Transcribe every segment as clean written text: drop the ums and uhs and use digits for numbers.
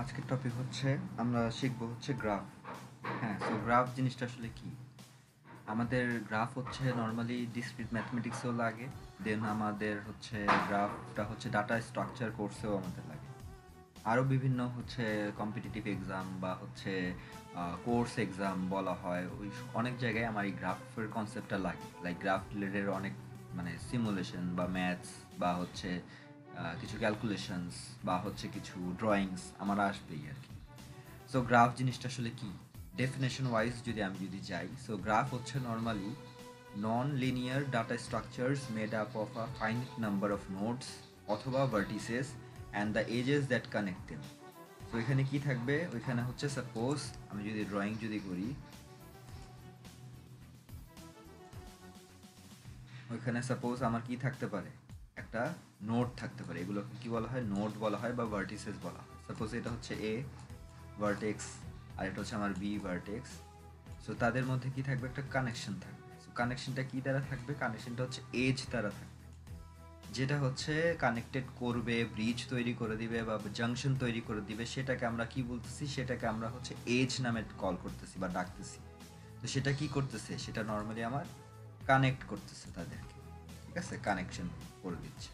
আজকের টপিক হচ্ছে আমরা শিখবো হচ্ছে গ্রাফ। হ্যাঁ, সো গ্রাফ জিনিসটা আসলে কি? আমাদের গ্রাফ হচ্ছে নর্মালি ডিসক্রিট ম্যাথমেটিক্সেও লাগে, দেন আমাদের হচ্ছে গ্রাফটা হচ্ছে ডাটা স্ট্রাকচার কোর্সেও আমাদের লাগে। আরও বিভিন্ন হচ্ছে কম্পিটিটিভ এক্সাম বা হচ্ছে কোর্স এক্সাম বলা হয়, ওই অনেক জায়গায় আমার এই গ্রাফের কনসেপ্টটা লাগে। লাইক গ্রাফ রিলেটেড অনেক মানে সিমুলেশন বা ম্যাথস বা হচ্ছে কিছু ক্যালকুলেশনস বা হচ্ছে কিছু ড্রয়িংস আমার আসবেই আর কি। সো গ্রাফ জিনিসটা আসলে কি? ডেফিনেশন ওয়াইজ যদি যাই, সো গ্রাফ হচ্ছে normally non linear data structures made up of a finite number of nodes অথবা vertices and the edges that connect them. তো এখানে কি থাকবে? ওইখানে হচ্ছে সাপোজ আমি যদি ড্রয়িং করি, ওইখানে সাপোজ আমার কি থাকতে পারে, একটা নোড থাকতে পারে। এগুলোকে কি বলা হয়? নোড বলা হয় বা ভার্টিসেস বলা হয়। সাপোজ এটা হচ্ছে এ ভার্টেক্স আর এটা হচ্ছে আমার বি ভার্টেক্স। সো তাদের মধ্যে কি থাকবে? একটা কানেকশন থাকবে। সো কানেকশনটা কি দ্বারা থাকবে? কানেকশনটা হচ্ছে এজ দ্বারা থাকবে, যেটা হচ্ছে কানেক্টেড করবে, ব্রিজ তৈরি করে দিবে বা জাংশন তৈরি করে দিবে। সেটাকে আমরা কি বলতেছি? সেটাকে আমরা হচ্ছে এজ নামে কল করতেছি বা ডাকতেছি। তো সেটা কি করতেছে? সেটা নর্মালি আমার কানেক্ট করতেছে তাদেরকে, ঠিক আছে, কানেকশন করে দিচ্ছে।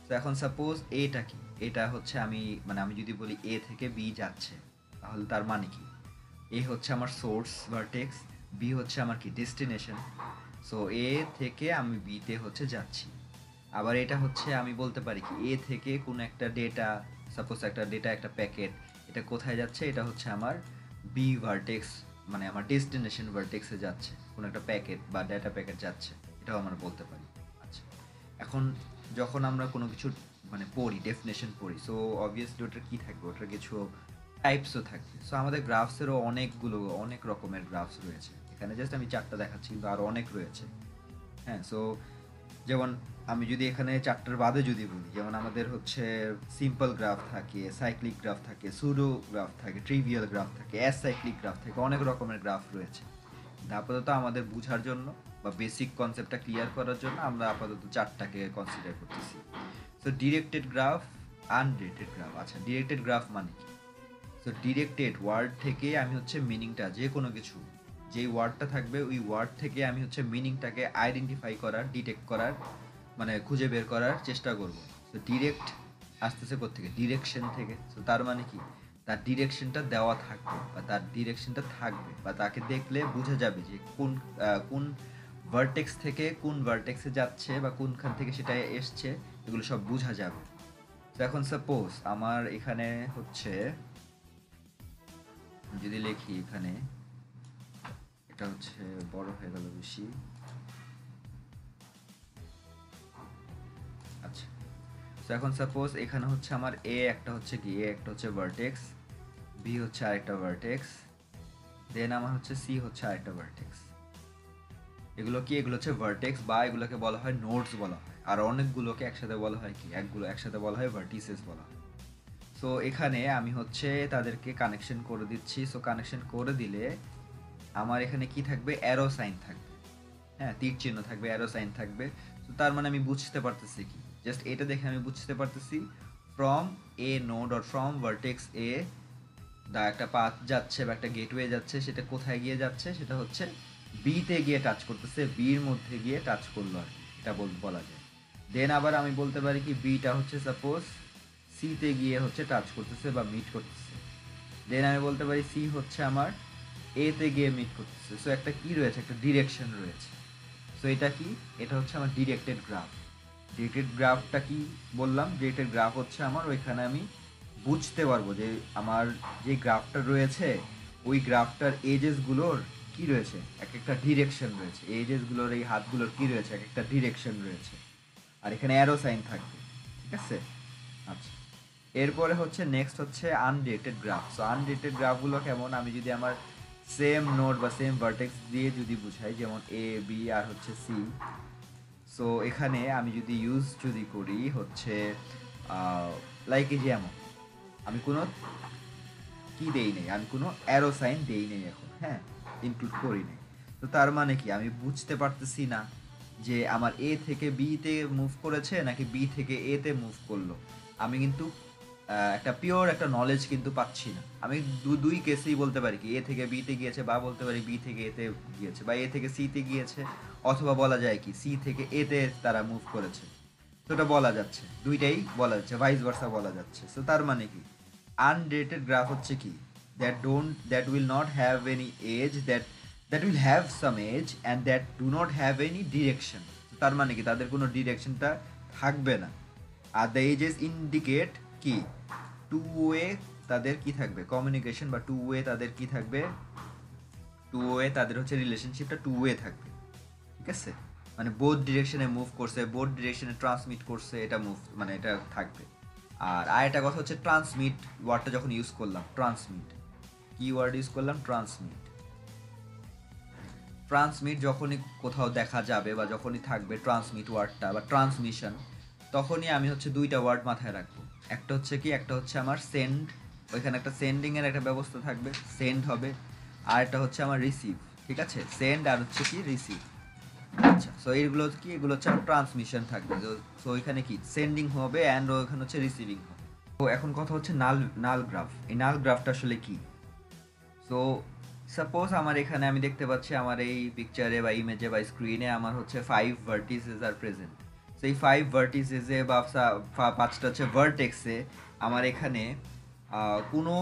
তো এখন সাপোজ এটা কি, এটা হচ্ছে আমি যদি বলি এ থেকে বি যাচ্ছে, তাহলে তার মানে কি? এ হচ্ছে আমার সোর্স ভার্টেক্স, বি হচ্ছে আমার কি ডেস্টিনেশন। সো এ থেকে আমি বিতে হচ্ছে যাচ্ছি। আবার এটা হচ্ছে আমি বলতে পারি কি, এ থেকে কোনো একটা ডেটা, সাপোজ একটা ডেটা, একটা প্যাকেট, এটা কোথায় যাচ্ছে? এটা হচ্ছে আমার বি ভার্টেক্স, মানে আমার ডেস্টিনেশন ভার্টেক্সে যাচ্ছে, কোনো একটা প্যাকেট বা ডেটা প্যাকেট যাচ্ছে, এটাও আমরা বলতে পারি। আচ্ছা, এখন যখন আমরা কোনো কিছু পড়ি, ডেফিনেশন পড়ি, সো অবভিয়াসলি ওটার কী থাকবে? ওটার কিছু টাইপসও থাকবে। সো আমাদের গ্রাফসেরও অনেক রকমের গ্রাফস রয়েছে। এখানে জাস্ট আমি 4টা দেখাচ্ছি, কিন্তু আরও অনেক রয়েছে। হ্যাঁ, সো যেমন আমি যদি এখানে 4টার বাদে যদি বলি, যেমন আমাদের হচ্ছে সিম্পল গ্রাফ থাকে, সাইক্লিক গ্রাফ থাকে, সুডো গ্রাফ থাকে, ট্রিভিয়াল গ্রাফ থাকে, অ্যাসাইক্লিক গ্রাফ থাকে, অনেক রকমের গ্রাফ রয়েছে। আপাতত আমাদের বোঝার জন্য বা বেসিক কনসেপ্টটা ক্লিয়ার করার জন্য আমরা আপাতত 4টাকে কনসিডার করতেছি। So directed graph, undirected graph. আচ্ছা, ডিরেক্টেড গ্রাফ মানে কি? সো ডিরেক্টেড ওয়ার্ড থেকে আমি হচ্ছে মিনিংটা, যে কোনো কিছু যেই ওয়ার্ডটা থাকবে ওই ওয়ার্ড থেকে আমি হচ্ছে মিনিংটাকে আইডেন্টিফাই করার, ডিটেক্ট করার, মানে খুঁজে বের করার চেষ্টা করব। তো ডিরেক্ট আসতেছে কোত্থেকে? ডিরেকশন থেকে। তো তার মানে কি? তার ডিরেকশনটা দেওয়া থাকবে বা তার ডিরেকশনটা থাকবে বা তাকে দেখলে বোঝা যাবে যে কোন ভার্টেক্স থেকে কোন ভার্টেক্সে যাচ্ছে বা কোনখান থেকে সেটা এসছে, এগুলো সব বোঝা যাবে। তো এখন সাপোজ আমার এখানে হচ্ছে যদি লিখি, এখানে এটা হচ্ছে বড় হয়ে গেল বেশি। আচ্ছা, তো এখন সাপোজ এখানে হচ্ছে আমার একটা হচ্ছে ভার্টেক্স, বি হচ্ছে আরেকটা ভার্টেক্স, দেন আমার হচ্ছে সি হচ্ছে আরেকটা ভার্টেক্স। এগুলো হচ্ছে ভার্টেক্স বা এগুলোকে বলা হয় নোডস বলা হয়। আর অনেকগুলোকে একসাথে বলা হয় কি? একসাথে বলা হয় ভার্টিসেস বলা হয়। সো এখানে আমি হচ্ছে তাদেরকে কানেকশন করে দিচ্ছি। সো কানেকশন করে দিলে আমার এখানে কি থাকবে? অ্যারো সাইন থাকবে। হ্যাঁ, তীর চিহ্ন থাকবে, অ্যারো সাইন থাকবে। তো তার মানে আমি বুঝতে পারতেছি কি? জাস্ট এটা দেখে আমি বুঝতে পারতেছি from A node or from vertex A দা একটা পাথ যাচ্ছে বা একটা গেটওয়ে যাচ্ছে, সেটা কোথায় গিয়ে যাচ্ছে? সেটা হচ্ছে বিতে গিয়ে টাচ করতেছে, বির মধ্যে গিয়ে টাচ করলো আর কি, এটা বলা যায়। দেন আবার আমি বলতে পারি কি, বিটা হচ্ছে সাপোজ সিতে গিয়ে হচ্ছে টাচ করতেছে বা মিট করতেছে। দেন আমি বলতে পারি সি হচ্ছে আমার এতে গিয়ে মিট করতেছে। সো একটা কি রয়েছে? একটা ডিরেকশন রয়েছে। সো এটা কি? এটা হচ্ছে আমার ডিরেক্টেড গ্রাফ। ডিরেক্টেড গ্রাফটা কি বললাম? ডিরেক্টেড গ্রাফ হচ্ছে আমার ওইখানে আমি বুঝতে পারবো যে আমার যে গ্রাফটা রয়েছে, ওই গ্রাফটার এজেসগুলোর কি রয়েছে? এক একটা ডিরেকশন রয়েছে। এজেসগুলোর এই হাতগুলোর কি রয়েছে? এক একটা ডিরেকশন রয়েছে। আর এখানে অ্যারো সাইন থাকবে, ঠিক আছে? আচ্ছা, এরপরে হচ্ছে নেক্সট হচ্ছে আনডিরেক্টেড গ্রাফ। সো আনডিরেক্টেড গ্রাফগুলো কেমন? আমি যদি আমার সেম নোড বা সেম ভার্টেক্স দিয়ে যদি বুঝাই, যেমন এ বি আর হচ্ছে সি। সো এখানে আমি যদি করি হচ্ছে লাইক এই যেমন আমি কোনো কি দেই নেই, আমি কোনো অ্যারো সাইন দেই নেই এখন, হ্যাঁ, ইনক্লুড করি নেই। তো তার মানে কি? আমি বুঝতে পারতেছি না যে আমার এ থেকে বিতে মুভ করেছে নাকি বি থেকে এতে মুভ করলো। আমি কিন্তু একটা পিওর একটা নলেজ কিন্তু পাচ্ছি না। আমি দুই কেসেই বলতে পারি কি এ থেকে বিতে গিয়েছে, বা বলতে পারি বি থেকে এতে গিয়েছে, বা এ থেকে সিতে গিয়েছে, অথবা বলা যায় কি সি থেকে এতে তারা মুভ করেছে। তো এটা বলা যাচ্ছে, দুইটাই বলা যাচ্ছে, ভাইস ভার্সা বলা যাচ্ছে। সো তার মানে কি আনডেটেড গ্রাফ হচ্ছে কি that will not have any edge, that will have some edge and that do not have any direction. তার মানে কি তাদের কোনো ডিরেকশনটা থাকবে না। আর দ্য এজেস ইন্ডিকেট কি টু ওয়ে, তাদের কি থাকবে কমিউনিকেশন, বা টু ওয়ে তাদের কি থাকবে, টু ওয়ে তাদের হচ্ছে রিলেশনশিপটা টু ওয়ে থাকবে। ঠিক আছে, মানে বোথ ডিরেকশনে মুভ করছে, বোথ ডিরেকশনে ট্রান্সমিট করছে, এটা মুভ মানে এটা থাকবে। আর আরেকটা কথা হচ্ছে ট্রান্সমিট ওয়ার্ডটা যখন ইউজ করলাম, ট্রান্সমিট কি ওয়ার্ড ইউজ করলাম, ট্রান্সমিট। ট্রান্সমিট যখনই কোথাও দেখা যাবে বা যখনই থাকবে ট্রান্সমিট ওয়ার্ডটা বা ট্রান্সমিশন, তখনই আমি হচ্ছে দুইটা ওয়ার্ড মাথায় রাখবো। একটা হচ্ছে কি, একটা হচ্ছে আমার সেন্ড, ওইখানে একটা সেন্ডিংয়ের একটা ব্যবস্থা থাকবে, সেন্ড হবে। আর একটা হচ্ছে আমার রিসিভ। ঠিক আছে, সেন্ড আর হচ্ছে কি রিসিভ। আচ্ছা, সো এইগুলো কি, এগুলো হচ্ছে আমার ট্রান্সমিশন থাকবে। সো ওইখানে কি সেন্ডিং হবে অ্যান্ড ওইখানে হচ্ছে রিসিভিং হবে। তো এখন কথা হচ্ছে নাল নাল গ্রাফ। এই নাল গ্রাফটা আসলে কি? সো সাপোজ আমার এখানে আমি দেখতে পাচ্ছি আমার এই পিকচারে বা ইমেজে বা স্ক্রিনে আমার হচ্ছে 5 ভার্টিসেস আর প্রেজেন্ট। সেই 5 ভার্টিসেসে বা 5টা হচ্ছে ভার্টেক্সে আমার এখানে কোনো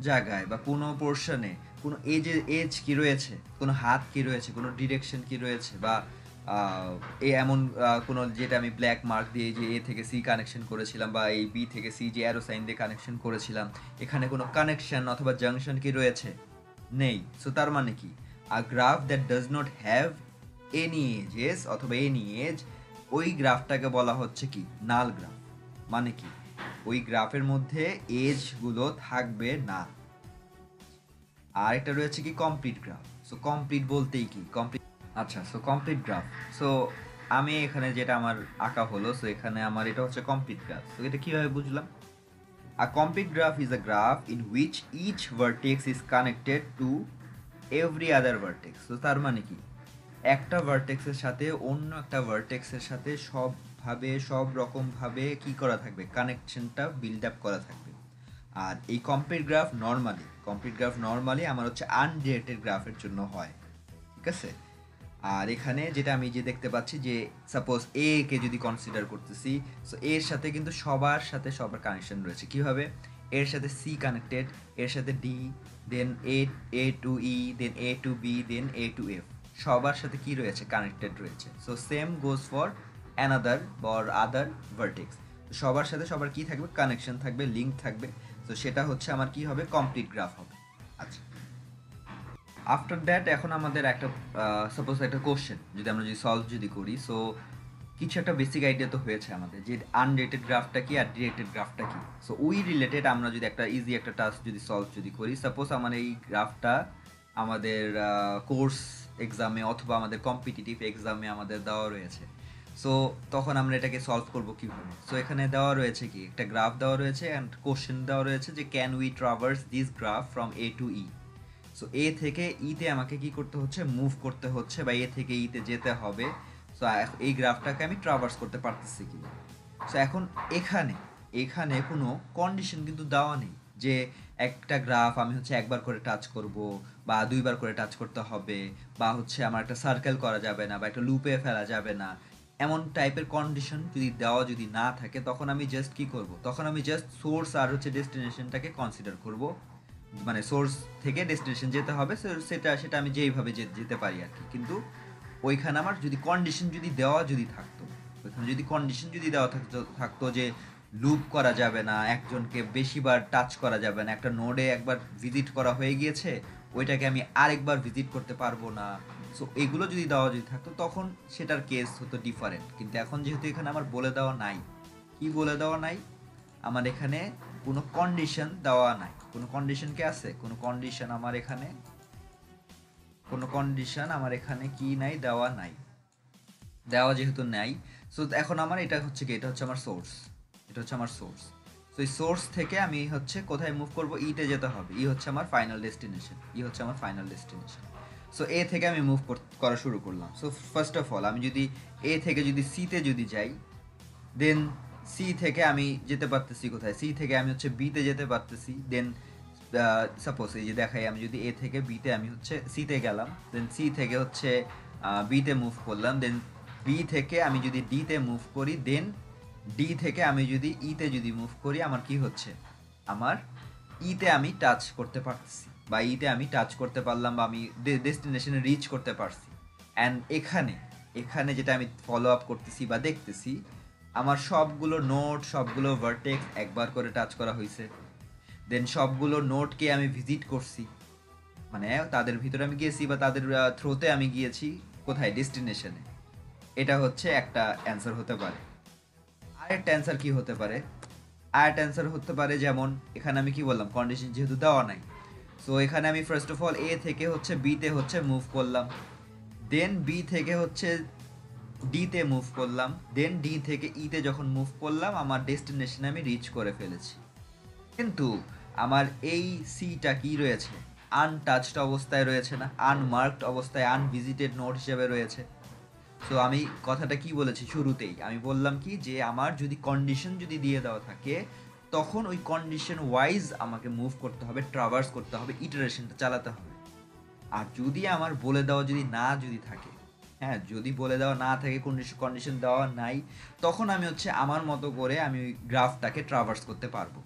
জায়গায় বা কোনো পোর্শনে কোনো এজ কি রয়েছে, কোনো হাত কি রয়েছে, কোনো ডিরেকশন কি রয়েছে, বা এমন কোনো যেটা আমি ব্ল্যাক মার্ক দিয়ে যে এ থেকে সি কানেকশন করেছিলাম, বা এই বি থেকে সি যে অ্যারো সাইন দিয়ে কানেকশন করেছিলাম, এখানে কোনো কানেকশন অথবা জাংশন কি রয়েছে? নেই। সো তার মানে কি a graph that does not have any edges অথবা এনি এজ, ওই গ্রাফটাকে বলা হচ্ছে কি নাল গ্রাফ। মানে কি ওই গ্রাফের মধ্যে এজগুলো থাকবে না। আর এটা রয়েছে কি কমপ্লিট গ্রাফ। সো কমপ্লিট বলতেই কি কমপ্লিট, আচ্ছা সো কমপ্লিট গ্রাফ। সো আমি এখানে যেটা আমার আঁকা হলো, সো এখানে আমার এটা হচ্ছে কমপ্লিট গ্রাফ। সো এটা কিভাবে বুঝলাম? A complete graph is a graph in which each vertex is connected to every other vertex. So তার মানে কি একটা ভার্টেক্সের সাথে অন্য একটা ভার্টেক্সের সাথে সব রকম ভাবে কি করা থাকবে, কানেকশনটা বিল্ড আপ করা থাকবে। আর এই কমপ্লিট গ্রাফ নর্মালি আমার হচ্ছে আনডিরেক্টেড গ্রাফের জন্য হয়। ঠিক আছে, আর এখানে যেটা আমি যে দেখতে পাচ্ছি যে সাপোজ এ কে যদি কনসিডার করতেছি, সো এর সাথে কিন্তু সবার কানেকশন রয়েছে। কিভাবে? এর সাথে সি কানেক্টেড, এর সাথে D, then A to E, then A two B, then A two F, সবার সাথে কি রয়েছে, কানেক্টেড রয়েছে। So same goes for another or other vertex, সবার সাথে সবার কি থাকবে, কানেকশন থাকবে, লিঙ্ক থাকবে। তো সেটা হচ্ছে আমার কি হবে, কমপ্লিট গ্রাফ হবে। আচ্ছা, আফটার দ্যাট এখন আমাদের একটা সাপোজ একটা কোশ্চেন যদি আমরা সলভ করি, সো কিছু একটা বেসিক আইডিয়া তো হয়েছে আমাদের যে আনডিরেক্টেড গ্রাফটা কি আর ডিরেক্টেড গ্রাফটা কি। সো ওই রিলেটেড আমরা যদি একটা ইজি একটা টাস্ক সলভ করি, সাপোজ আমার এই গ্রাফটা আমাদের কোর্স এক্সামে অথবা আমাদের কম্পিটিটিভ এক্সামে আমাদের দেওয়া রয়েছে। সো তখন আমরা এটাকে সলভ করব কীভাবে? সো এখানে দেওয়া রয়েছে কি একটা গ্রাফ দেওয়া রয়েছে অ্যান্ড কোশ্চেন দেওয়া রয়েছে যে can we traverse this graph from A to E. So A থেকে ইতে আমাকে কি করতে হচ্ছে, মুভ করতে হচ্ছে, বা এ থেকে ইতে যেতে হবে। সো এই গ্রাফটাকে আমি ট্রাভার্স করতে পারতেছি কি। সো এখন এখানে এখানে কোনো কন্ডিশন কিন্তু দেওয়া নেই যে একটা গ্রাফ আমি হচ্ছে একবার করে টাচ করব বা দুইবার করে টাচ করতে হবে, বা হচ্ছে আমার একটা সার্কেল করা যাবে না, বা একটা লুপে ফেলা যাবে না। এমন টাইপের কন্ডিশন যদি না থাকে, তখন আমি জাস্ট কি করব, তখন আমি জাস্ট সোর্স আর হচ্ছে ডেস্টিনেশনটাকে কনসিডার করব। মানে সোর্স থেকে ডেস্টিনেশন যেতে হবে, সেটা আমি যেইভাবে যেতে পারি আর কি। কিন্তু ওইখানে আমার যদি কন্ডিশন থাকতো, ওইখানে যদি কন্ডিশন দেওয়া থাকতো যে লুপ করা যাবে না, একজনকে বেশিবার টাচ করা যাবে না, একটা নোডে একবার ভিজিট করা হয়ে গিয়েছে, ওইটাকে আমি আরেকবার ভিজিট করতে পারবো না। সো এগুলো যদি থাকতো, তখন সেটার কেস হতো ডিফারেন্ট। কিন্তু এখন যেহেতু এখানে আমার বলে দেওয়া নাই, কি বলে দেওয়া নাই, আমার এখানে কোনো কন্ডিশন দেওয়া নাই। কোনো কন্ডিশন কি আছে? কোনো কন্ডিশন আমার এখানে কি নাই, দেওয়া নাই। দেওয়া যেহেতু নাই, সো এখন আমার এটা হচ্ছে কি, এটা হচ্ছে আমার সোর্স। সো এই সোর্স থেকে আমি হচ্ছে কোথায় মুভ করব, ইতে যেতে হবে। ই হচ্ছে আমার ফাইনাল ডেস্টিনেশন। সো এ থেকে আমি মুভ করা শুরু করলাম। সো ফার্স্ট অফ অল আমি যদি এ থেকে সিতে যাই, দেন সি থেকে আমি যেতে পারতেছি কোথায়, সি থেকে আমি হচ্ছে বিতে যেতে পারতেছি। দেন সাপোজ এই যে দেখাই, আমি যদি এ থেকে বিতে, আমি হচ্ছে সিতে গেলাম, দেন সি থেকে হচ্ছে বিতে মুভ করলাম, দেন বি থেকে আমি যদি ডিতে মুভ করি, দেন ডি থেকে আমি যদি ইতে যদি মুভ করি, আমার কি হচ্ছে, আমার ইতে আমি টাচ করতে পারছি, বা ইতে আমি টাচ করতে পারলাম, বা আমি ডেস্টিনেশনে রিচ করতে পারছি। অ্যান্ড এখানে এখানে যেটা আমি ফলো আপ করতেছি বা দেখতেছি, আমার সবগুলো নোট, সবগুলো ভার্টেক্স একবার করে টাচ করা হয়েছে। দেন সবগুলো নোটকে আমি ভিজিট করছি, মানে তাদের ভিতরে আমি গিয়েছি বা তাদের থ্রোতে আমি গিয়েছি কোথায়, ডেস্টিনেশনে। এটা হচ্ছে একটা অ্যান্সার হতে পারে। আরেকটা অ্যান্সার কি হতে পারে, আরেকটা অ্যান্সার হতে পারে যেমন এখানে আমি কি বললাম, কন্ডিশন যেহেতু দেওয়া নাই, সো এখানে আমি ফার্স্ট অফ অল এ থেকে হচ্ছে বিতে হচ্ছে মুভ করলাম, দেন বি থেকে হচ্ছে ডিতে মুভ করলাম, দেন ডি থেকে ইতে যখন মুভ করলাম, আমার ডেস্টিনেশনে আমি রিচ করে ফেলেছি। কিন্তু আমার এই সিটা কি রয়েছে, আনটাচড অবস্থায় রয়েছে না, আনমার্কড অবস্থায়, আনভিজিটেড নোট হিসেবে রয়েছে। সো আমি কথাটা কি বলেছি শুরুতেই, আমি বললাম কি যে আমার যদি কন্ডিশন যদি দিয়ে দেওয়া থাকে, তখন ওই কন্ডিশন ওয়াইজ আমাকে মুভ করতে হবে, ট্রাভার্স করতে হবে, ইটারেশনটা চালাতে হবে। আর যদি আমার বলে দেওয়া যদি না যদি থাকে, হ্যাঁ যদি বলে দেওয়া না থাকে, কন্ডিশন দেওয়া নাই, তখন আমি হচ্ছে আমার মতো করে আমি ওই গ্রাফটাকে ট্রাভার্স করতে পারবো।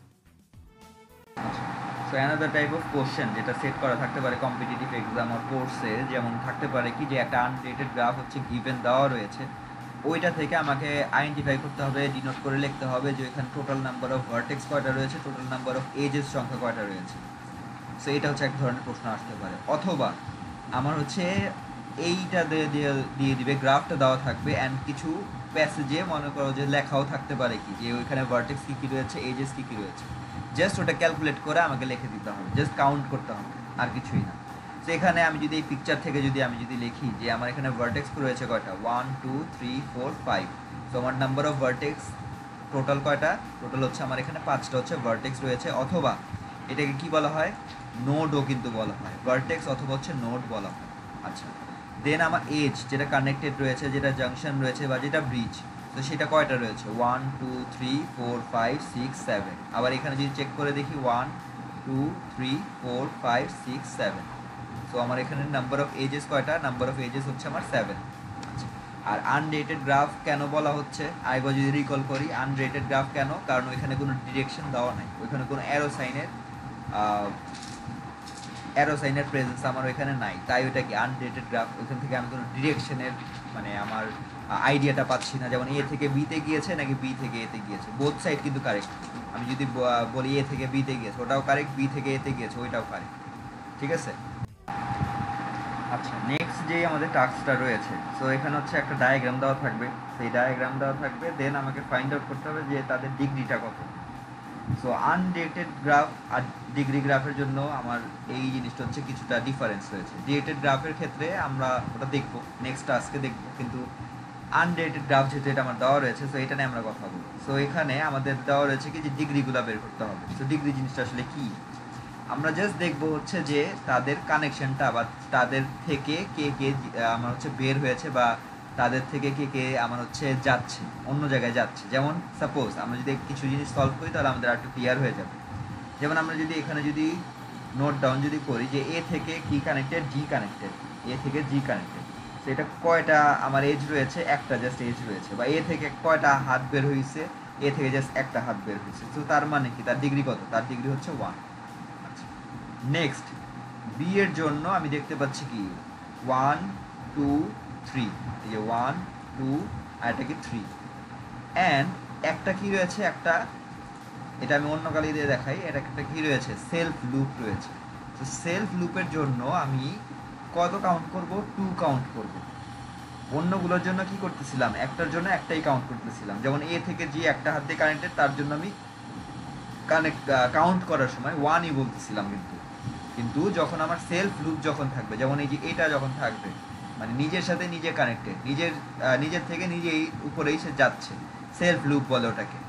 So another type of question যেটা সেট করা থাকতে পারে কম্পিটিটিভ এক্সাম আর কোর্সে, যেমন থাকতে পারে কি যে একটা আনরিলেটেড গ্রাফ হচ্ছে গিভেন দেওয়া রয়েছে, ওইটা থেকে আমাকে আইডেন্টিফাই করতে হবে, ডিনোট করে লিখতে হবে যে এখানে টোটাল নাম্বার অফ ভার্টেক্স কয়টা রয়েছে, টোটাল নাম্বার অফ এজেস সংখ্যা কয়টা রয়েছে। সো এটা হচ্ছে এক ধরনের প্রশ্ন আসতে পারে। অথবা আমার হচ্ছে এইটা দিয়ে দিবে, গ্রাফটা দেওয়া থাকবে, অ্যান্ড কিছু প্যাসেজে মনে করো যে লেখাও থাকতে পারে কি যে ওইখানে ভার্টেক্স কী কী রয়েছে, এজেস কী কী রয়েছে, জাস্ট ওটা ক্যালকুলেট করে আমাকে লিখে দিতে হবে, জাস্ট কাউন্ট করতে হবে, আর কিছুই না। তো এখানে আমি যদি এই পিকচার থেকে যদি আমি যদি লিখি যে আমার এখানে ভার্টেক্স রয়েছে কয়টা, 1 2 3 4 5, তো আমার নাম্বার অফ ভার্টেক্স টোটাল কয়টা, টোটাল হচ্ছে আমার এখানে 5টা হচ্ছে ভার্টেক্স রয়েছে। অথবা এটাকে কি বলা হয়, নোডও কিন্তু বলা হয়, ভার্টেক্স অথবা হচ্ছে নোড বলা হয়। আচ্ছা, দেন আমার এজ যেটা কানেক্টেড রয়েছে, যেটা জাংশন রয়েছে বা যেটা ব্রিজ, তো সেটা কয়টা রয়েছে, 1 2 3 4 5 6 7। আবার এখানে যদি চেক করে দেখি 1 2 3 4 5 6 7, সো আমার এখানে নাম্বার অফ এজেস কয়টা, নাম্বার অফ এজেস হচ্ছে আমার 7। আচ্ছা, আর আনরেটেড গ্রাফ কেন বলা হচ্ছে, আরেকবার যদি রিকল করি, আনরেটেড গ্রাফ কেন, কারণ ওইখানে কোনো ডিরেকশন দেওয়া নাই, ওইখানে কোনো অ্যারো সাইনের প্রেজেন্স আমার ওইখানে নাই, তাই ওইটা কি আনরেটেড গ্রাফ। ওইখান থেকে আমি কোনো ডিরেকশনের মানে আমার আইডিয়াটা পাচ্ছি না, যেমন এ থেকে বিতে গিয়েছে নাকি বি থেকে এতে গিয়েছে, বোথ সাইড কিন্তু কারেক্ট। আমি যদি বলি এ থেকে বিতে গিয়েছে, ওটাও কারেক্ট, বি থেকে এতে গিয়েছে, ওইটাও কারেক্ট। ঠিক আছে। আচ্ছা, নেক্সট যে আমাদের টাস্কটা রয়েছে, সো এখানে হচ্ছে একটা ডায়াগ্রাম দেওয়া থাকবে, সেই ডায়াগ্রাম দেওয়া থাকবে, দেন আমাকে ফাইন্ড আউট করতে হবে যে তাদের ডিগ্রিটা কত। সো আনডেটেড গ্রাফ আর ডিগ্রি গ্রাফের জন্য আমার এই জিনিসটা হচ্ছে কিছুটা ডিফারেন্স রয়েছে। ডেটেড গ্রাফের ক্ষেত্রে আমরা ওটা দেখবো, নেক্সট টাস্কে দেখবো, কিন্তু আনডেটেড গ্রাফ যেহেতু এটা আমার দেওয়া রয়েছে, সো এটা নিয়ে আমরা কথা বলবো। সো এখানে আমাদের দেওয়া রয়েছে কি যে ডিগ্রিগুলো বের করতে হবে। সো ডিগ্রি জিনিসটা আসলে কি, আমরা জাস্ট দেখবো হচ্ছে যে তাদের কানেকশনটা বা তাদের থেকে কে কে আমার হচ্ছে বের হয়েছে, বা তাদের থেকে কে কে আমার হচ্ছে যাচ্ছে, অন্য জায়গায় যাচ্ছে। যেমন সাপোজ আমরা যদি কিছু জিনিস সলভ করি, তাহলে আমাদের আর একটু ক্লিয়ার হয়ে যাবে। যেমন আমরা যদি এখানে যদি নোট ডাউন যদি করি যে এ থেকে কি কানেক্টেড, জি কানেক্টেড, এ থেকে জি কানেক্টেড, তো এটা কয়টা আমার এজ রয়েছে, একটা জাস্ট এজ রয়েছে, বা এ থেকে কয়টা হাত বের হয়েছে, এ থেকে জাস্ট একটা হাত বের হয়েছে, তো তার মানে কি, তার ডিগ্রি কত, তার ডিগ্রি হচ্ছে 1। নেক্সট বি এর জন্য আমি দেখতে পাচ্ছি কি 1 2 3, এই যে 1 2 আর এটা কি 3, অ্যান্ড একটা কি রয়েছে, একটা এটা আমি অন্য কালি দিয়ে দেখাই, এটা একটা কি রয়েছে, সেলফ লুপ রয়েছে। তো সেলফ লুপের জন্য আমি কত কাউন্ট করব, 2 কাউন্ট করব। অন্যগুলোর জন্য কি করতেছিলাম, একটার জন্য একটাই কাউন্ট করতেছিলাম। যেমন এ থেকে জি একটা হাত দিয়ে কানেক্টেড, তার জন্য আমি কাউন্ট করার সময় 1ই বলতেছিলাম, কিন্তু যখন আমার সেলফ লুপ যখন থাকবে, যেমন এই যে এটা যখন থাকবে, মানে নিজের সাথে নিজে কানেক্টেড, নিজের থেকে নিজেই উপরেই সে যাচ্ছে, সেলফ লুপ বলে ওটাকে।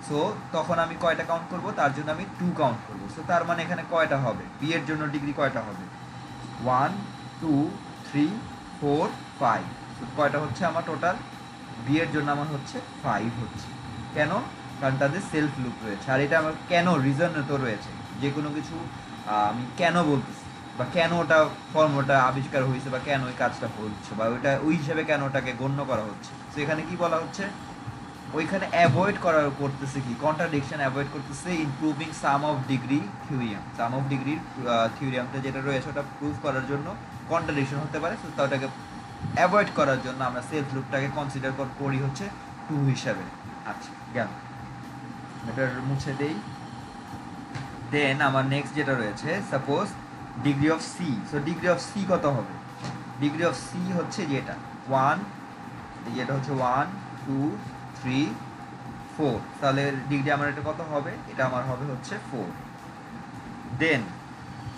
সো তখন আমি কয়টা কাউন্ট করব, তার জন্য আমি 2 কাউন্ট করব। সো তার মানে এখানে কয়টা হবে, বি এর জন্য ডিগ্রি কয়টা হবে, 1 2 3 4 5, কয়টা হচ্ছে আমার টোটাল, বি এর জন্য আমার হচ্ছে 5 হচ্ছে। কেন, কারণ তাদের সেলফ লুপ রয়েছে। আর এটা আমার কেন রিজন তো রয়েছে, যে কোনো কিছু আমি কেন বলতেছি, বা কেন ওটা ফর্মটা আবিষ্কার হয়েছে, বা কেন ওই কাজটা হচ্ছে, বা ওইটা ওই হিসেবে কেন ওটাকে গণ্য করা হচ্ছে। তো এখানে কি বলা হচ্ছে, ওইখানে অ্যাভয়েড করতেছে কি, কন্ট্রাডিকশন অ্যাভয়েড করতেছে improving some of degree theorem. Some of ডিগ্রির থিওরিয়ামটা যেটা রয়েছে ওটা প্রুভ করার জন্য কন্ট্রাডিকশন হতে পারে, তো ওটাকে অ্যাভয়েড করার জন্য আমরা সেলফ লুপটাকে কনসিডার করি হচ্ছে 2 হিসাবে। আচ্ছা গেল, এটা মুছে দেই। দেন আমার নেক্সট যেটা রয়েছে, suppose degree of C. So degree of C কত হবে? ডিগ্রি অফ সি হচ্ছে যেটা 1, যেটা হচ্ছে 1 2 3 4। তাহলে ডিগ্রি আমার এটা কত হবে? এটা আমার হবে হচ্ছে 4। দেন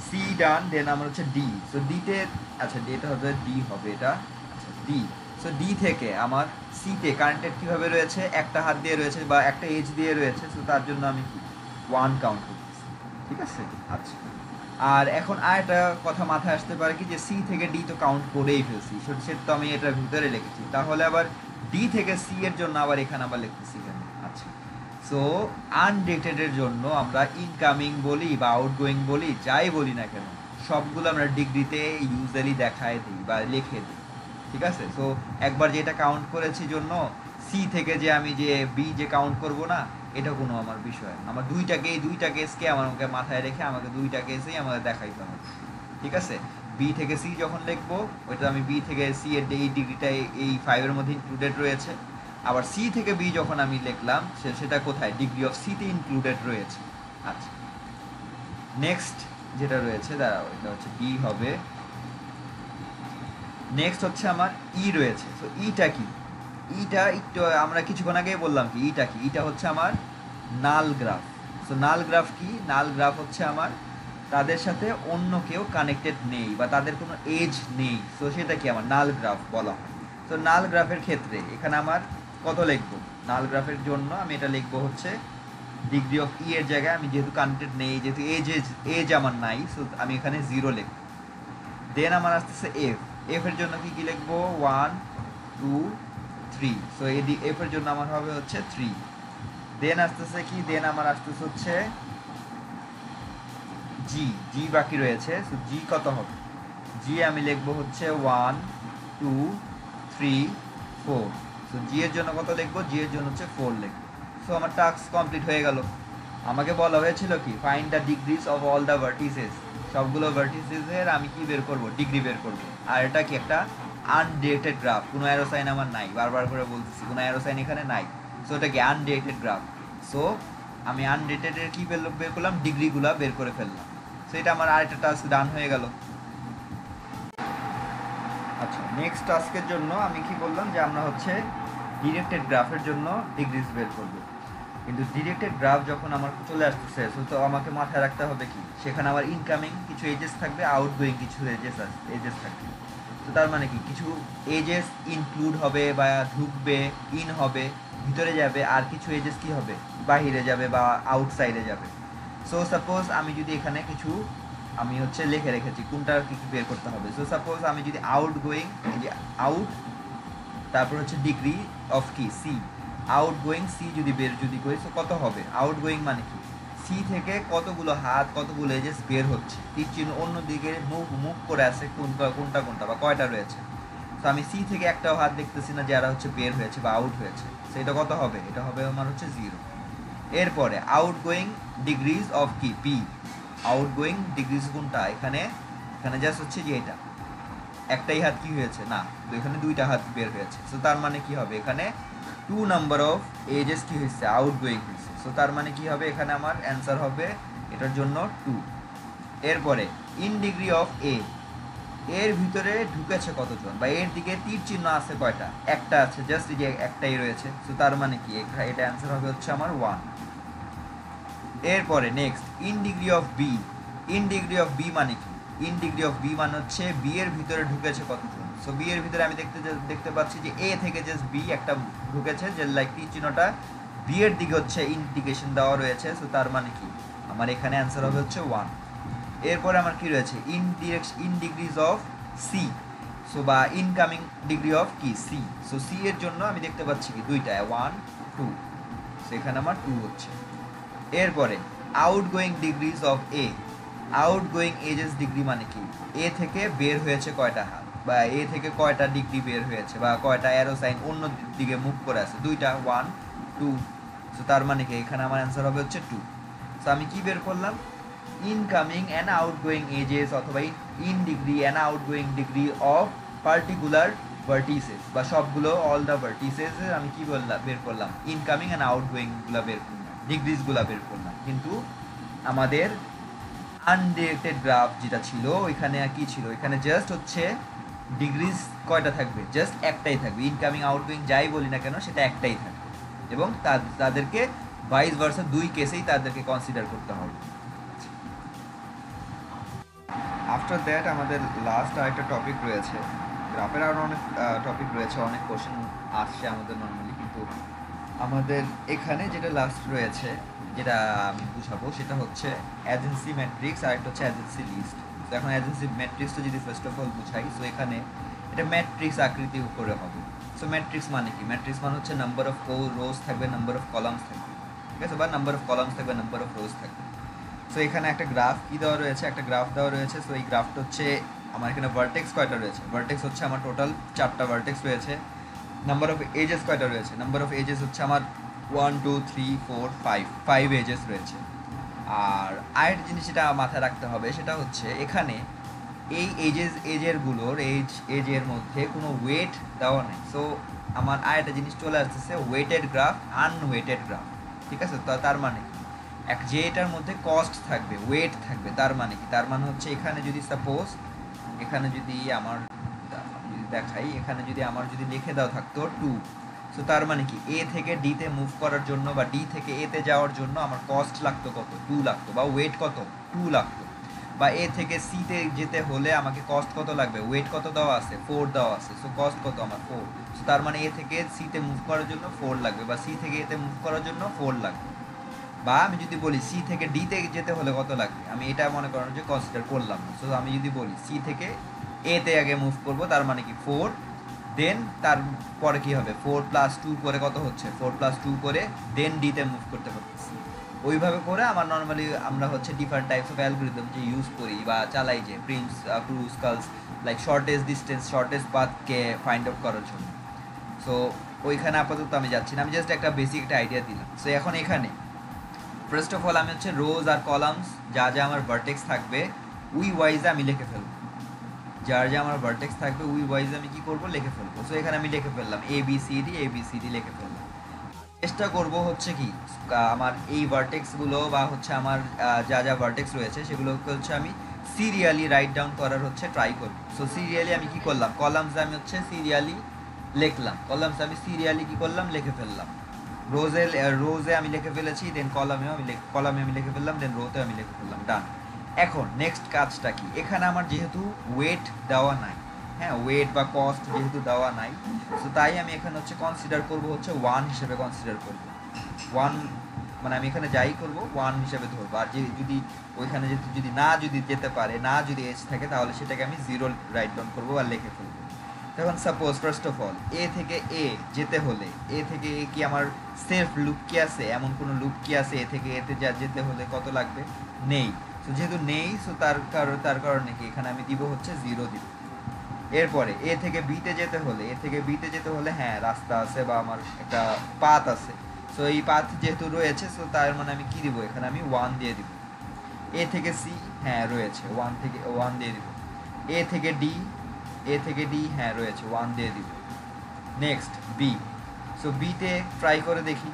সি ডান, দেন আমার হচ্ছে ডি। সো ডিতে, আচ্ছা এটা হবে ডি হবে এটা, আচ্ছা ডি। সো ডি থেকে আমার সিতে কারেন্টেড কীভাবে রয়েছে, একটা হাত দিয়ে রয়েছে বা একটা এজ দিয়ে রয়েছে, সো তার জন্য আমি কি 1 কাউন্ট করতেছি, ঠিক আছে। আচ্ছা, আর এখন আরেকটা কথা মাথায় আসতে পারে কি, যে সি থেকে ডি তো কাউন্ট করেই ফেলছি, সেটা তো আমি এটার ভিতরে লিখেছি, তাহলে আবার ডি থেকে সি এর জন্য আবার এখানে আবার লিখতেছি কেন? আচ্ছা, সো আনডেটেডের জন্য আমরা ইনকামিং বলি বা আউটগোয়িং বলি, যাই বলি না কেন, সবগুলো আমরা ডিগ্রিতে ইউজুয়ালি দেখায় দিই বা লিখে দিই, ঠিক আছে। সো একবার যেটা কাউন্ট করেছি জন্য সি থেকে যে আমি যে বি যে কাউন্ট করব না, এটা কোনো আমার বিষয় না। আমার দুইটা কেসকে আমাকে মাথায় রেখে আমাকে দুইটা কেসেই আমাকে দেখাইতে হবে, ঠিক আছে। বি থেকে সি যখন লিখবো, ওইটা আমি বি থেকে সি এর এই ডিগ্রিটা এই 5 এর মধ্যে ইনক্লুডেড রয়েছে। আবার সি থেকে বি যখন আমি লিখলাম, সেটা কোথায়? ডিগ্রি অফ সিতে ইনক্লুডেড রয়েছে। আচ্ছা, নেক্সট যেটা রয়েছে, দাঁড়াও, এটা হচ্ছে ডি হবে। নেক্সট হচ্ছে আমার ই রয়েছে। সো ইটা কি? ইটা একটু আমরা কিছুক্ষণ আগেই বললাম কি, ইটা কি? ইটা হচ্ছে আমার নাল গ্রাফ। সো নাল গ্রাফ কি? নাল গ্রাফ হচ্ছে আমার তাদের সাথে অন্য কেউ কানেক্টেড নেই বা তাদের কোনো এজ নেই, সো সেটা কি আমার নাল গ্রাফ বলা হয়। তো নাল গ্রাফের ক্ষেত্রে এখানে আমার কত লিখবো? নাল গ্রাফের জন্য আমি এটা লিখবো হচ্ছে ডিগ্রি অফ ই এর জায়গায়, আমি যেহেতু কানেক্টেড নেই, যেহেতু এজ আমার নাই, সো আমি এখানে 0 লিখবো। দেন আমার আসতেছে এফ। এফ এর জন্য কি কি লিখবো? 1 2 3। সো এফ এর জন্য আমার হবে হচ্ছে 3। দেন আসতেছে কি? দেন আমার আসতেছে হচ্ছে জি। জি বাকি রয়েছে, সো জি কত হবে? জি আমি লিখবো হচ্ছে 1 2 3 4। সো জি এর জন্য কত লিখবো? জি এর জন্য হচ্ছে 4 লিখবো। সো আমার টাস্ক কমপ্লিট হয়ে গেল। আমাকে বলা হয়েছিল কি, find the degrees of all the vertices. সবগুলো ভার্টিসেসের আমি কি বের করব? ডিগ্রি বের করব। আর এটা কি একটা আনডেটেড গ্রাফ, কোনো অ্যারো সাইন আমার নাই, বারবার করে বলতেছি কোনো অ্যারো সাইন এখানে নাই। সো এটা কি আনডেটেড গ্রাফ। সো আমি আনডেটেডের কি বের করলাম? ডিগ্রিগুলা বের করে ফেললাম। সো এটা আমার আরেকটা টাস্ক ডান হয়ে গেল। আচ্ছা, নেক্সট টাস্কের জন্য আমি কি বললাম, যে আমরা হচ্ছে ডিরেক্টেড গ্রাফের জন্য ডিগ্রিজ বের করব। কিন্তু ডিরেক্টেড গ্রাফ যখন আমার চলে আসতেছে, তো আমাকে মাথায় রাখতে হবে কি, সেখানে আমার ইনকামিং কিছু এজেস থাকবে, আউটগোয়িং কিছু এজেস থাকবে। তো তার মানে কি, কিছু এজেস ইনক্লুড হবে বা ঢুকবে, ইন হবে, ভিতরে যাবে, আর কিছু এজেস কি হবে? বাহিরে যাবে বা আউটসাইডে যাবে। সো সাপোজ আমি যদি এখানে কিছু আমি হচ্ছে লিখে রেখেছি কোনটা কি কি বের করতে হবে। সো সাপোজ আমি যদি আউটগোয়িং, এই যে আউট, তারপর হচ্ছে ডিগ্রি অফ কি সি, আউটগোয়িং সি যদি করি, সো কত হবে? আউটগোয়িং মানে কি, সি থেকে কতগুলো হাত, কতগুলো এজেস বের হচ্ছে, তীর চিহ্ন অন্যদিকে মুভ করে আছে, কোনটা বা কয়টা রয়েছে। তো আমি সি থেকে একটাও হাত দেখতেছি না যারা হচ্ছে বের হয়েছে বা আউট হয়েছে, সেটা কত হবে? এটা হবে আমার হচ্ছে 0। এরপরে আউটগোয়িং ডিগ্রিজ অফ কি পি, আউটগোয়িং ডিগ্রিজ কোনটা? এখানে জাস্ট হচ্ছে যে এটা একটাই হাত কি হয়েছে না, তো এখানে দুইটা হাত বের হয়েছে। সো তার মানে কি হবে? এখানে 2 নাম্বার অফ এজেস কি হয়েছে? আউটগোয়িং হয়েছে। সো তার মানে কি হবে? এখানে আমার অ্যান্সার হবে এটার জন্য 2। এরপরে ইন ডিগ্রি অফ এ, এর ভিতরে ঢুকেছে কতজন, বা এর দিকে তীর চিহ্ন আছে কয়টা? একটা আছে, জাস্ট এই যে একটাই রয়েছে। সো তার মানে কি, এটা অ্যান্সার হবে হচ্ছে আমার 1। এরপরে next in degree of B. In degree of B মানে কি? ইন ডিগ্রি অফ বি মানে হচ্ছে বি এর ভিতরে ঢুকেছে কতজন। সো বি এর ভিতরে আমি দেখতে পাচ্ছি যে এ থেকে জাস্ট বি একটা ঢুকেছে, যে লাইক তীর চিহ্নটা বি এর দিকে হচ্ছে ইন্ডিকেশন দেওয়া রয়েছে। সো তার মানে কি, আমার এখানে অ্যান্সার হবে হচ্ছে 1। এরপরে আমার কি রয়েছে? In degrees of C, so বা ইনকামিং ডিগ্রি অফ কি সি। সো সি এর জন্য আমি দেখতে পাচ্ছি কি দুইটা, 1 2। সো এখানে আমার 2 হচ্ছে। এরপরে outgoing degrees of A, outgoing edges degree মানে কি, এ থেকে বের হয়েছে কয়টা হাত, বা এ থেকে কয়টা ডিগ্রি বের হয়েছে, বা কয়টা অ্যারো সাইন অন্য দিকে মুভ করে আছে, দুইটা, 1 2। সো তার মানে কি এখানে আমার অ্যান্সার হবে হচ্ছে 2। সো আমি কি বের করলাম, ইনকামিং অ্যান্ড আউটগোয়িং এজেস অথবা in degree and outgoing degree of particular vertices, বা সবগুলো অল দ্য ভার্টিসেস আমি কি বললাম, বের করলাম, ইনকামিং অ্যান্ড আউটগোয়িংগুলো বের করলাম, ডিগ্রিজগুলো বের করলাম। কিন্তু আমাদের আনডিরেক্টেড গ্রাফ যেটা ছিল ওইখানে কি ছিল, এখানে জাস্ট হচ্ছে ডিগ্রিজ কয়টা থাকবে, জাস্ট একটাই থাকবে, ইনকামিং আউটগোয়িং যাই বলি না কেন সেটা একটাই থাকবে, এবং তাদেরকে ভাইস ভার্সা দুই কেসেই তাদেরকে কনসিডার করতে হবে। আফটার দ্যাট আমাদের লাস্ট আরেকটা টপিক রয়েছে, গ্রাফের আরও অনেক টপিক রয়েছে, অনেক কোশ্চেন আসছে আমাদের নর্মালি, কিন্তু আমাদের এখানে যেটা লাস্ট রয়েছে যেটা আমি বুঝাবো সেটা হচ্ছে এজেন্সি ম্যাট্রিক্স, আর একটা হচ্ছে এজেন্সি লিস্ট। তো এখন এজেন্সি ম্যাট্রিক্সটা যদি ফার্স্ট অফ অল বুঝাই, সো এখানে এটা ম্যাট্রিক্স আকৃতির উপরে হবে। সো ম্যাট্রিক্স মানে কি, ম্যাট্রিক্স মানে হচ্ছে নাম্বার অফ রোজ থাকবে, নাম্বার অফ কলামস থাকবে, ঠিক আছে, বা নাম্বার অফ কলামস থাকবে, নাম্বার অফ রোজ থাকবে। সো এখানে একটা গ্রাফ কি দেওয়া রয়েছে, একটা গ্রাফ দেওয়া রয়েছে। সো এই গ্রাফটা হচ্ছে আমার এখানে ভার্টেক্স কয়টা রয়েছে, ভার্টেক্স হচ্ছে আমার টোটাল 4টা ভার্টেক্স রয়েছে। নাম্বার অফ এজেস কয়টা রয়েছে, নাম্বার অফ এজেস হচ্ছে আমার 1 2 3 4 5 এজেস রয়েছে। আর আরেকটা জিনিস যেটা মাথায় রাখতে হবে সেটা হচ্ছে এখানে এই এজেরগুলোর এজের মধ্যে কোনো ওয়েট দেওয়া নেই। সো আমার আরেকটা জিনিস চলে আসতেছে ওয়েটেড গ্রাফ, আনওয়েটেড গ্রাফ, ঠিক আছে। তো তার মানে যে এটার মধ্যে কস্ট থাকবে, ওয়েট থাকবে, তার মানে কি, তার মানে হচ্ছে এখানে যদি সাপোজ এখানে যদি আমার দেখাই, এখানে যদি আমার যদি লিখে দাও থাকতো 2, সো তার মানে কি এ থেকে ডিতে মুভ করার জন্য বা ডি থেকে এতে যাওয়ার জন্য আমার কস্ট লাগতো কত, 2 লাগতো, বা ওয়েট কত, 2 লাগতো। বা এ থেকে সিতে যেতে হলে আমাকে কস্ট কত লাগবে, ওয়েট কত দেওয়া আছে, 4 দেওয়া আছে, সো কস্ট কত আমার 4। সো তার মানে এ থেকে সিতে মুভ করার জন্য 4 লাগবে, বা সি থেকে এতে মুভ করার জন্য 4 লাগবে। বা আমি যদি বলি সি থেকে ডিতে যেতে হলে কত লাগবে, আমি এটা মনে করেন যে কনসিডার করলাম না। সো আমি যদি বলি সি থেকে এতে আগে মুভ করবো, তার মানে কি 4, দেন তারপরে কি হবে 4 + 2 করে কত হচ্ছে, 4 + 2 করে দেন ডিতে মুভ করতে পারতেছি। ওইভাবে করে আমার নর্মালি আমরা হচ্ছে ডিফারেন্ট টাইপস অফ অ্যালগরিদম যে ইউজ করি বা চালাই, যে Prim's Kruskal's, like shortest distance, shortest পাথকে ফাইন্ড আউট করার জন্য। সো ওইখানে আপাতত আমি যাচ্ছি না, আমি জাস্ট একটা বেসিক একটা আইডিয়া দিলাম। সো এখন এখানে ফার্স্ট অফ অল আমি হচ্ছে রোজ আর কলামস যা যা আমার ভার্টেক্স থাকবে উই ওয়াইজে আমি লিখে ফেলবো, যার যা আমার ভার্টেক্স থাকবে উই ওয়াইজে আমি কি করবো, লিখে ফেলবো। সো এখানে আমি লিখে ফেললাম ABCD লিখে ফেললাম। চেষ্টা করব হচ্ছে কি আমার এই ভার্টেক্সগুলো বা হচ্ছে আমার যা যা ভার্টেক্স রয়েছে সেগুলোকে হচ্ছে আমি সিরিয়ালি রাইট ডাউন করার হচ্ছে ট্রাই করব। সো সিরিয়ালি আমি কি করলাম, কলামসে আমি হচ্ছে সিরিয়ালি লিখলাম, কলামসে আমি সিরিয়ালি কি করলাম, লিখে ফেললাম। রোজে আমি লিখে ফেলেছি, দেন কলামে আমি লিখে ফেললাম, দেন রোতে আমি লিখে ফেললাম, ডান। এখন নেক্সট কাজটা কি, এখানে আমার যেহেতু ওয়েট দেওয়া নাই, হ্যাঁ ওয়েট বা কস্ট যেহেতু দেওয়া নাই, সো তাই আমি এখানে হচ্ছে কনসিডার করব হচ্ছে 1 হিসেবে কনসিডার করব। 1 মানে আমি এখানে যাই করব 1 হিসেবে ধরবো। আর যদি ওইখানে যদি যেতে পারে, না যদি এজ থাকে, তাহলে সেটাকে আমি 0 রাইট ডাউন করবো আর লিখে ফেলবো। তখন সাপোজ ফার্স্ট অফ অল এ থেকে এ যেতে হলে, এ থেকে এ কি আমার সেলফ লুপ কি আছে, এমন কোনো লুপ কি আছে এ থেকে এতে যেতে হলে কত লাগবে, নেই। সো যেহেতু নেই, সো তার কারণে কি এখানে আমি দিব হচ্ছে 0 দিব। এরপরে এ থেকে বিতে যেতে হলে হ্যাঁ রাস্তা আছে বা আমার একটা পাথ আছে। সো এই পাথ যেহেতু রয়েছে, সো তার মানে আমি কি দিব, এখানে আমি 1 দিয়ে দিব। এ থেকে সি হ্যাঁ রয়েছে, 1 দিয়ে দিব। এ থেকে ডি হ্যাঁ রয়েছে, 1 দিয়ে দিব। নেক্সট বি, সো বিতে ট্রাই করে দেখি,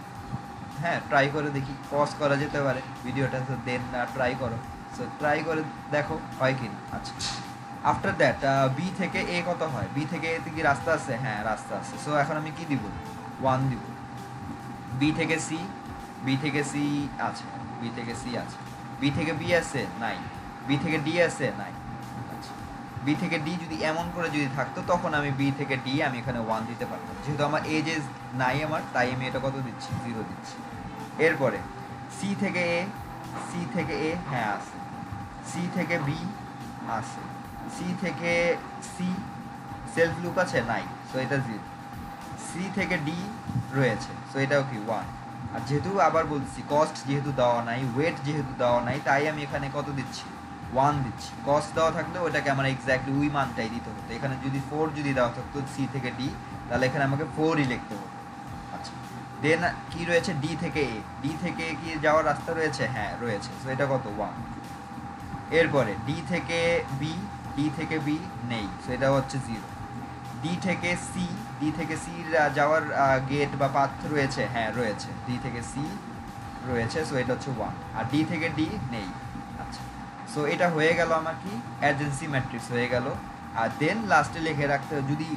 হ্যাঁ ট্রাই করে দেখি, পজ করা যেতে পারে ভিডিওটা, তো দেন ট্রাই করো। সো ট্রাই করে দেখো হয় কি না। আচ্ছা, আফটার দ্যাট বি থেকে এ কত হয়, বি থেকে এতে কি রাস্তা আছে, হ্যাঁ রাস্তা আছে। সো এখন আমি কি দিব, 1 দিব। বি থেকে সি আছে, বি থেকে বি আছে, নাই। বি থেকে ডি আছে, নাই। আচ্ছা, বি থেকে ডি যদি এমন করে যদি থাকতো, তখন আমি বি থেকে ডি আমি এখানে 1 দিতে পারতাম। যেহেতু আমার এজ নাই আমার, তাই আমি এটা কত দিচ্ছি, 0 দিচ্ছি। এরপরে সি থেকে এ হ্যাঁ আছে, সি থেকে বি আছে, সি থেকে সি সেলফ লুপ আছে, নাই, সো এটা 0। সি থেকে ডি রয়েছে, সো এটাও কি 1। আর যেহেতু আবার বলছি কস্ট যেহেতু দেওয়া নাই, ওয়েট যেহেতু দেওয়া নাই, তাই আমি এখানে কত দিচ্ছি, 1 দিচ্ছি। কস্ট দেওয়া থাকলে ওটাকে আমার এক্স্যাক্টলি ওই মানটাই দিতে হতো। এখানে যদি 4 যদি দেওয়া থাকতো সি থেকে ডি, তাহলে এখানে আমাকে 4ই লিখতে হতো। আচ্ছা, দেন কি রয়েছে, ডি থেকে এ। ডি থেকে এ কি যাওয়ার রাস্তা রয়েছে? হ্যাঁ রয়েছে। সো এটা কত, 1। এরপরে ডি থেকে বি, ডি থেকে বি নেই, সো এটা হচ্ছে 0। ডি থেকে সি, ডি থেকে সি যাওয়ার গেট বা পাথ রয়েছে? হ্যাঁ রয়েছে, ডি থেকে সি রয়েছে, সো এটা হচ্ছে 1। আর ডি থেকে ডি নেই। আচ্ছা, সো এটা হয়ে গেল আমার কি, অ্যাডজেন্সি ম্যাট্রিক্স হয়ে গেল। আর দেন লাস্টে লিখে রাখতে, যদি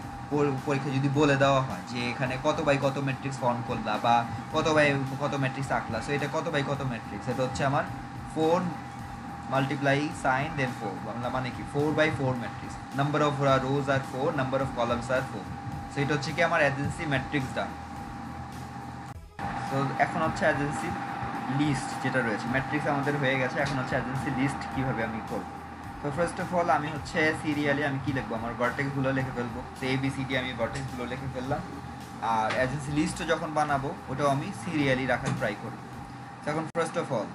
পরীক্ষা যদি বলে দেওয়া হয় যে এখানে কত বাই কত ম্যাট্রিক্স ফর্ম করলা বা কত বাই কত ম্যাট্রিক্স আঁকলা, সো এটা কত বাই কত ম্যাট্রিক্স, এটা হচ্ছে আমার 4 multiply sin then 4, বাংলা মানে কি 4/4 matrix. Number of rows are 4, number of columns are 4। So এটা হচ্ছে কি আমার অ্যাডজেন্সি ম্যাট্রিক্সটা। তো এখন হচ্ছে অ্যাডজেন্সি লিস্ট যেটা রয়েছে, ম্যাট্রিক্স আমাদের হয়ে গেছে, এখন হচ্ছে অ্যাডজেন্সি লিস্ট কীভাবে আমি করব। তো ফার্স্ট অফ অল আমি হচ্ছে সিরিয়ালি আমি কি লিখবো, আমার ভার্টেক্সগুলো লিখে ফেলবো। সো ABCD আমি ভার্টেক্সগুলো লিখে ফেললাম। আর অ্যাডজেন্সি লিস্টও যখন বানাবো ওটাও আমি সিরিয়ালি রাখার ট্রাই করব। এখন ফার্স্ট অফ অল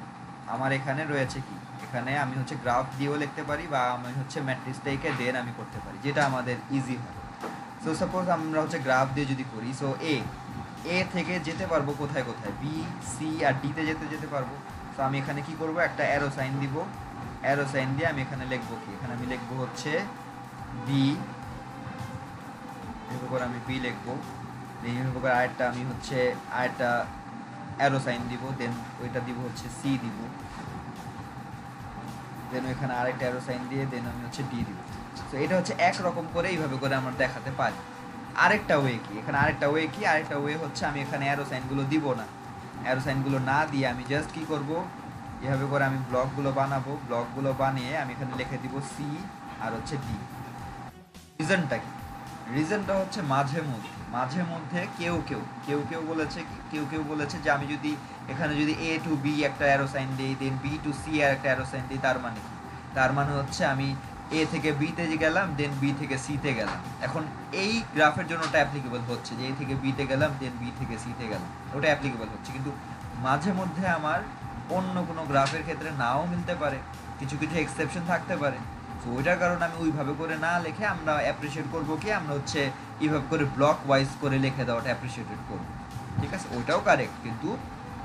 আমার এখানে রয়েছে কি, এখানে আমি হচ্ছে গ্রাফ দিয়েও লিখতে পারি বা আমি হচ্ছে ম্যাট্রিক্সটাকে দেন আমি করতে পারি, যেটা আমাদের ইজি হয়। সো সাপোজ আমরা হচ্ছে গ্রাফ দিয়ে যদি করি, সো এ থেকে যেতে পারবো কোথায় কোথায়, বি, সি আর ডিতে যেতে পারবো। সো আমি এখানে কি করব, একটা অ্যারো সাইন দিব। অ্যারো সাইন দিয়ে আমি এখানে লিখবো কি, এখানে আমি লিখবো হচ্ছে বি, এভাবে করে আমি বি লিখবো। এইভাবে করে আরেকটা আমি হচ্ছে আরেকটা অ্যারো সাইন দিব, দেন ওইটা দিব হচ্ছে সি দিব, দেন ওইখানে আরেকটা অ্যারো সাইন দিয়ে দেন আমি হচ্ছে ডি দিব। তো এটা হচ্ছে একরকম করে এইভাবে করে আমরা দেখাতে পারি। আরেকটা ওয়ে কি, এখানে আরেকটা ওয়ে কি, আরেকটা ওয়ে হচ্ছে আমি এখানে অ্যারো সাইনগুলো দিব না। অ্যারো সাইনগুলো না দিয়ে আমি জাস্ট কি করব, এভাবে করে আমি ব্লকগুলো বানাবো। ব্লকগুলো বানিয়ে আমি এখানে লিখে দিব সি আর হচ্ছে ডি। রিজনটা কি, রিজনটা হচ্ছে মাঝে মধ্যে কেউ বলেছে যে আমি যদি এখানে যদি এ টু বি একটা অ্যারো সাইন দিই, দেন বি টু সি আর একটা অ্যারো সাইন দিই, তার মানে কি, তার মানে হচ্ছে আমি এ থেকে বিতে গেলাম, দেন বি থেকে সিতে গেলাম। এখন এই গ্রাফের জন্য ওটা অ্যাপ্লিকেবল হচ্ছে যে এ থেকে বিতে গেলাম, দেন বি থেকে সিতে গেলাম, ওটা অ্যাপ্লিকেবল হচ্ছে। কিন্তু মাঝে মধ্যে আমার অন্য কোনো গ্রাফের ক্ষেত্রে নাও মিলতে পারে, কিছু এক্সেপশন থাকতে পারে। তো ওইটার কারণে আমি ওইভাবে করে না লিখে আমরা অ্যাপ্রিসিয়েট করবো কি, আমরা হচ্ছে এইভাবে করে ব্লক ওয়াইজ করে লিখে দেওয়াটা অ্যাপ্রিসিয়েটেড করবো। ঠিক আছে, ওইটাও কারেক্ট, কিন্তু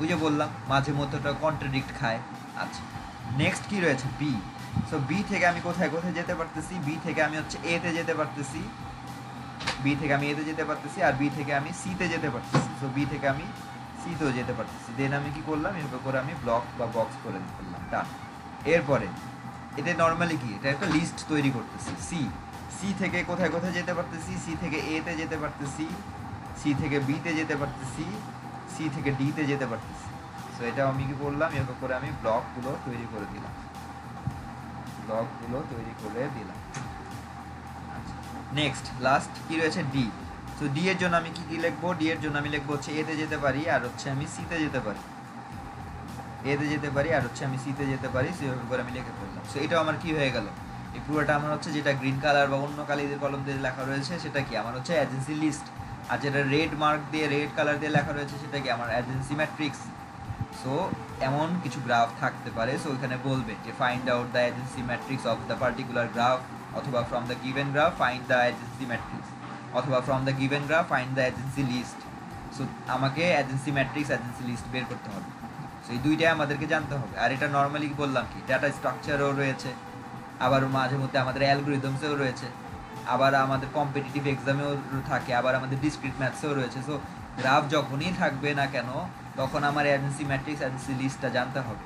ওই যে বললাম মাঝে মধ্যে ওটা কন্ট্রাডিক্ট খায়। আচ্ছা, নেক্সট কি রয়েছে, বি। সো বি থেকে আমি কোথায় যেতে পারতেছি, বি থেকে আমি হচ্ছে এতে যেতে পারতেছি, আর বি থেকে আমি সিতে যেতে পারতেছি। সো বি থেকে আমি সিতেও যেতে পারতেছি। দেন আমি কি করলাম, এভাবে করে আমি ব্লক বা বক্স করে ফেললাম, ডান। এরপরে এটা নর্মালি কি, এটা একটা লিস্ট তৈরি করতেছি। সি থেকে কোথায় যেতে পারতেছি, সি থেকে এতে যেতে পারতেছি, সি থেকে বিতে যেতে পারতেছি, সি থেকে ডিতে যেতে পারতেছি। সো এটা আমি কি করলাম, এভাবে করে আমি ব্লকগুলো তৈরি করে দিলাম। নেক্সট লাস্ট কি রয়েছে, ডি। সো ডি এর জন্য আমি কি লিখবো, ডি এর জন্য আমি লিখবো হচ্ছে এতে যেতে পারি আর হচ্ছে আমি সিতে যেতে পারি, আর হচ্ছে আমি সিতে যেতে পারি। সেভাবে করে আমি লিখে ফেললাম। সো এটাও আমার কি হয়ে গেল, এই পুরোটা আমার হচ্ছে যেটা গ্রিন কালার বা অন্য কালিদের কলম দিয়ে লেখা রয়েছে সেটা কি আমার হচ্ছে এজেন্সি লিস্ট, আর যেটা রেড কালার দিয়ে লেখা রয়েছে সেটা কি আমার এজেন্সি ম্যাট্রিক্স। সো এমন কিছু গ্রাফ থাকতে পারে, সো এখানে বলবে যে find out the adjacency matrix of the particular graph, অথবা from the given graph find the adjacency matrix, অথবা from the given graph find the adjacency list. So আমাকে এজেন্সি ম্যাট্রিক্স, এজেন্সি লিস্ট বের করতে হবে। So এই দুইটাই আমাদেরকে জানতে হবে। আর এটা নর্মালি বললাম কি, ডাটা স্ট্রাকচারও রয়েছে, আবার মাঝে মধ্যে আমাদের অ্যালগোরিদমসেও রয়েছে, আবার আমাদের কম্পিটিটিভ এক্সামেও থাকে, আবার আমাদের ডিসক্রিট ম্যাথসেও রয়েছে। সো গ্রাফ যখনই থাকবে না কেন তখন আমার এজেন্সি ম্যাট্রিক্স, এজেন্সি লিস্টটা জানতে হবে।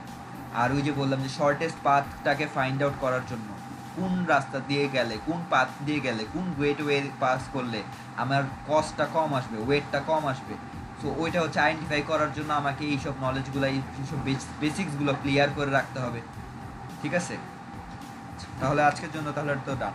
আর ওই যে বললাম যে শর্টেস্ট পাথটাকে ফাইন্ড আউট করার জন্য কোন রাস্তা দিয়ে গেলে, কোন পাথ দিয়ে গেলে, কোন ওয়ে পাস করলে আমার কস্টটা কম আসবে, ওয়েটটা কম আসবে। সো ওইটা হচ্ছে আইডেন্টিফাই করার জন্য আমাকে এইসব নলেজগুলো, এইসব বেসিক্সগুলো ক্লিয়ার করে রাখতে হবে। ঠিক আছে, তাহলে আজকের জন্য তাহলে তো ডান।